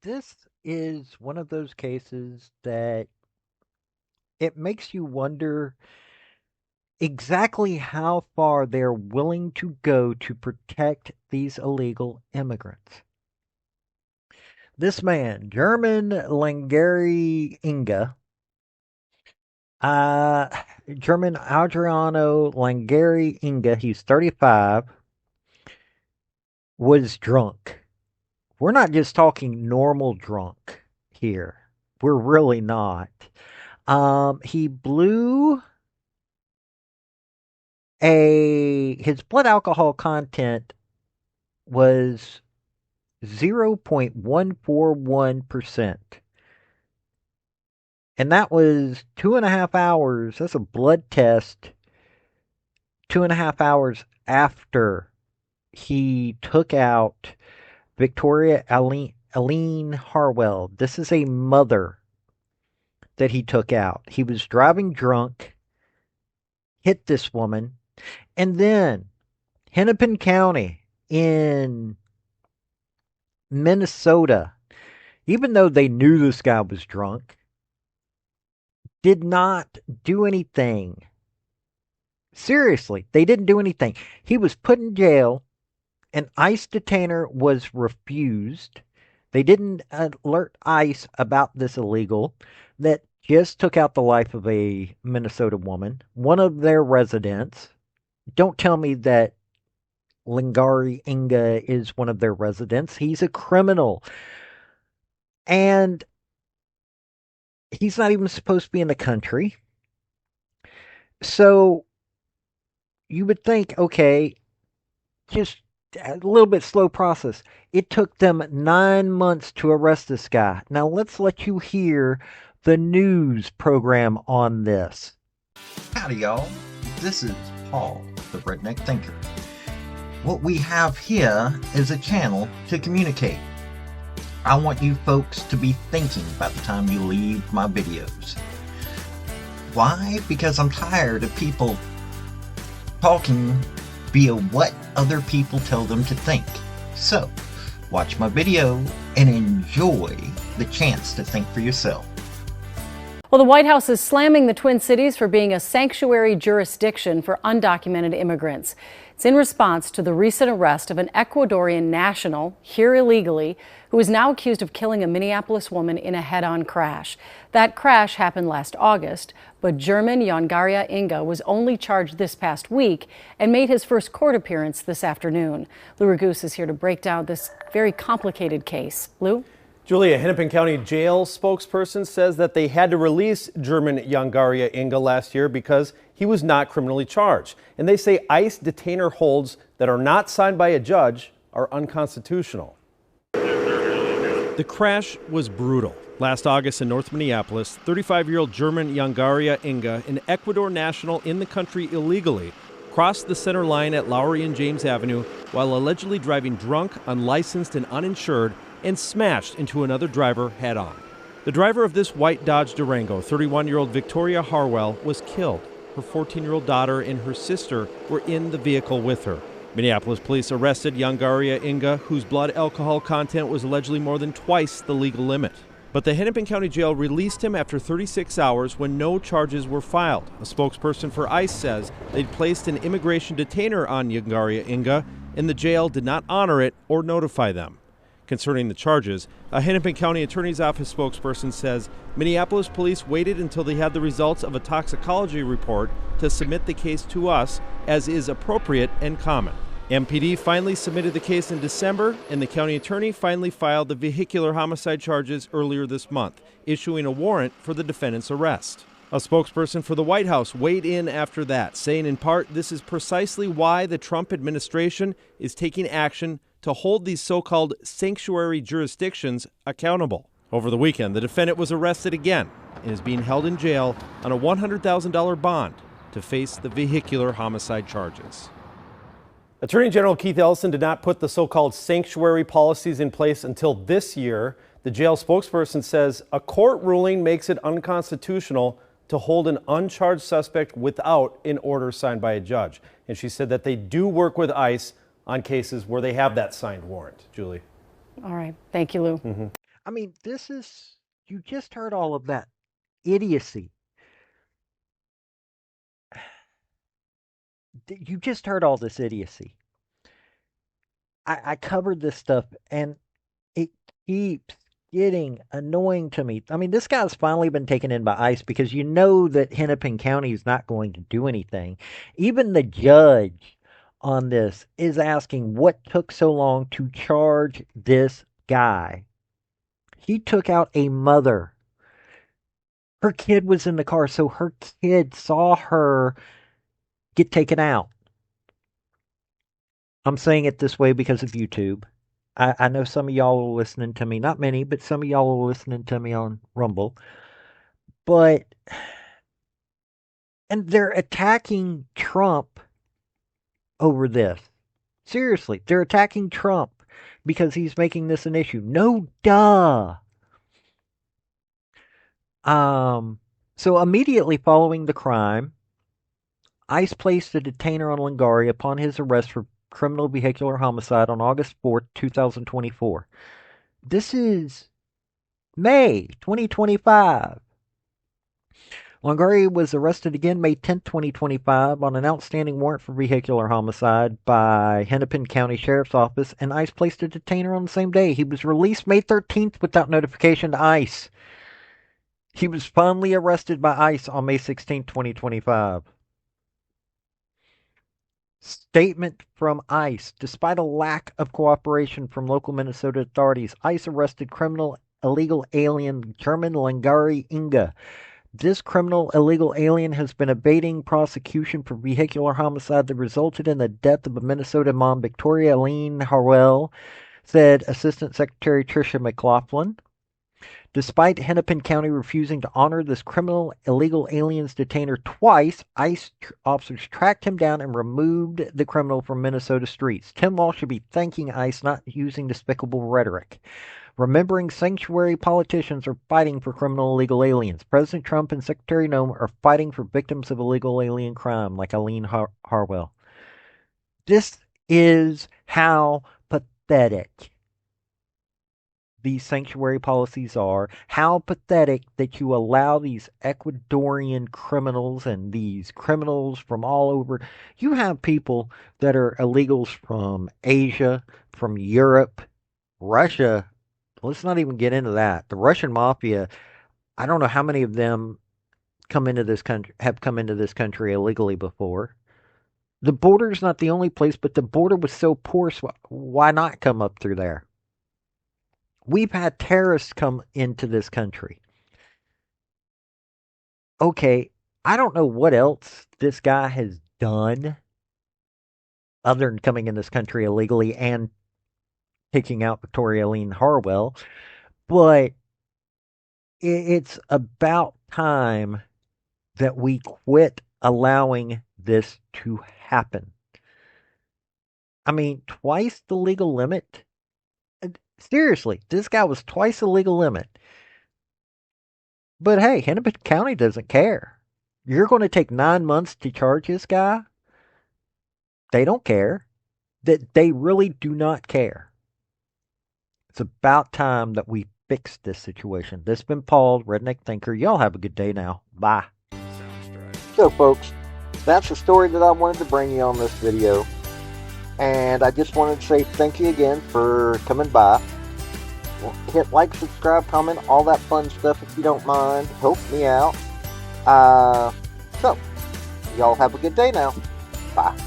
This is one of those cases that it makes you wonder exactly how far they're willing to go to protect these illegal immigrants. This man, German Llangaria Inga, uh, German Adriano Llangaria Inga, he's 35, was drunk. We're not just talking normal drunk here. We're really not. He blew his blood alcohol content was 0.141%. And that was 2.5 hours. That's a blood test 2.5 hours after he took out Victoria Eileen Harwell. This is a mother that he took out. He was driving drunk, hit this woman, and then Hennepin County in Minnesota, even though they knew this guy was drunk, did not do anything. Seriously, they didn't do anything. He was put in jail. An ICE detainer was refused. They didn't alert ICE about this illegal that just took out the life of a Minnesota woman, one of their residents. Don't tell me that Llangaria Inga is one of their residents. He's a criminal. And he's not even supposed to be in the country. So you would think, okay, just a little bit slow process. It took them 9 months to arrest this guy. Now let's let you hear the news program on this. Howdy, y'all. This is Paul, the Redneck Thinker. What we have here is a channel to communicate. I want you folks to be thinking by the time you leave my videos. Why? Because I'm tired of people talking via what other people tell them to think. So, watch my video and enjoy the chance to think for yourself. Well, the White House is slamming the Twin Cities for being a sanctuary jurisdiction for undocumented immigrants. It's in response to the recent arrest of an Ecuadorian national here illegally who is now accused of killing a Minneapolis woman in a head-on crash. That crash happened last August, but German Llangaria Inga was only charged this past week and made his first court appearance this afternoon. Lou Ragoose is here to break down this very complicated case. Lou? Julia, Hennepin County Jail spokesperson says that they had to release German Llangaria Inga last year because he was not criminally charged. And they say ICE detainer holds that are not signed by a judge are unconstitutional. The crash was brutal. Last August in North Minneapolis, 35-year-old German Llangaria Inga, an Ecuador national in the country illegally, crossed the center line at Lowry and James Avenue while allegedly driving drunk, unlicensed, and uninsured, and smashed into another driver head-on. The driver of this white Dodge Durango, 31-year-old Victoria Harwell, was killed. Her 14-year-old daughter and her sister were in the vehicle with her. Minneapolis police arrested Llangaria Inga, whose blood alcohol content was allegedly more than twice the legal limit. But the Hennepin County Jail released him after 36 hours when no charges were filed. A spokesperson for ICE says they'd placed an immigration detainer on Llangaria Inga, and the jail did not honor it or notify them. Concerning the charges, a Hennepin County Attorney's Office spokesperson says Minneapolis police waited until they had the results of a toxicology report to submit the case to us, as is appropriate and common. MPD finally submitted the case in December, and the county attorney finally filed the vehicular homicide charges earlier this month, issuing a warrant for the defendant's arrest. A spokesperson for the White House weighed in after that, saying in part this is precisely why the Trump administration is taking action to hold these so-called sanctuary jurisdictions accountable. Over the weekend, the defendant was arrested again and is being held in jail on a $100,000 bond to face the vehicular homicide charges. Attorney General Keith Ellison did not put the so-called sanctuary policies in place until this year. The jail spokesperson says a court ruling makes it unconstitutional to hold an uncharged suspect without an order signed by a judge. And she said that they do work with ICE on cases where they have that signed warrant. Julie. All right. Thank you, Lou. I mean, you just heard all of that idiocy. You just heard all this idiocy. I covered this stuff and it keeps getting annoying to me. I mean, this guy's finally been taken in by ICE because you know that Hennepin County is not going to do anything. Even the judge on this is asking what took so long to charge this guy. He took out a mother. Her kid was in the car, so her kid saw her get taken out. I'm saying it this way because of YouTube. I know some of y'all are listening to me, not many, but some of y'all are listening to me on Rumble. But, and they're attacking Trump over this. Seriously, they're attacking Trump because he's making this an issue. No, duh. So immediately following the crime, ICE placed a detainer on Llangaria upon his arrest for criminal vehicular homicide on August 4th, 2024. This is May 2025. Llangaria was arrested again May 10th, 2025 on an outstanding warrant for vehicular homicide by Hennepin County Sheriff's Office, and ICE placed a detainer on the same day. He was released May 13th without notification to ICE. He was finally arrested by ICE on May 16th, 2025. Statement from ICE. Despite a lack of cooperation from local Minnesota authorities, ICE arrested criminal illegal alien German Llangaria Inga. This criminal illegal alien has been evading prosecution for vehicular homicide that resulted in the death of a Minnesota mom, Victoria Eileen Harwell, said Assistant Secretary Tricia McLaughlin. Despite Hennepin County refusing to honor this criminal illegal alien's detainer twice, ICE officers tracked him down and removed the criminal from Minnesota streets. Tim Walsh should be thanking ICE, not using despicable rhetoric. Remembering sanctuary politicians are fighting for criminal illegal aliens. President Trump and Secretary Noem are fighting for victims of illegal alien crime, like Eileen Harwell. This is how pathetic these sanctuary policies are, how pathetic that you allow these Ecuadorian criminals and these criminals from all over. You have people that are illegals from Asia, from Europe, Russia. Let's not even get into that. The Russian mafia, I don't know how many of them have come into this country illegally before. The border's not the only place, but the border was so porous, why not come up through there? We've had terrorists come into this country. Okay, I don't know what else this guy has done other than coming in this country illegally and taking out Victoria Eileen Harwell, but it's about time that we quit allowing this to happen. I mean, twice the legal limit. Seriously, this guy was twice the legal limit. But hey, Hennepin County doesn't care. You're going to take 9 months to charge this guy? They don't care. They really do not care. It's about time that we fix this situation. This has been Paul, Redneck Thinker. Y'all have a good day now. Bye. So, folks, that's the story that I wanted to bring you on this video. And I just wanted to say thank you again for coming by. Hit like, subscribe, comment, all that fun stuff if you don't mind. Help me out. So, y'all have a good day now. Bye.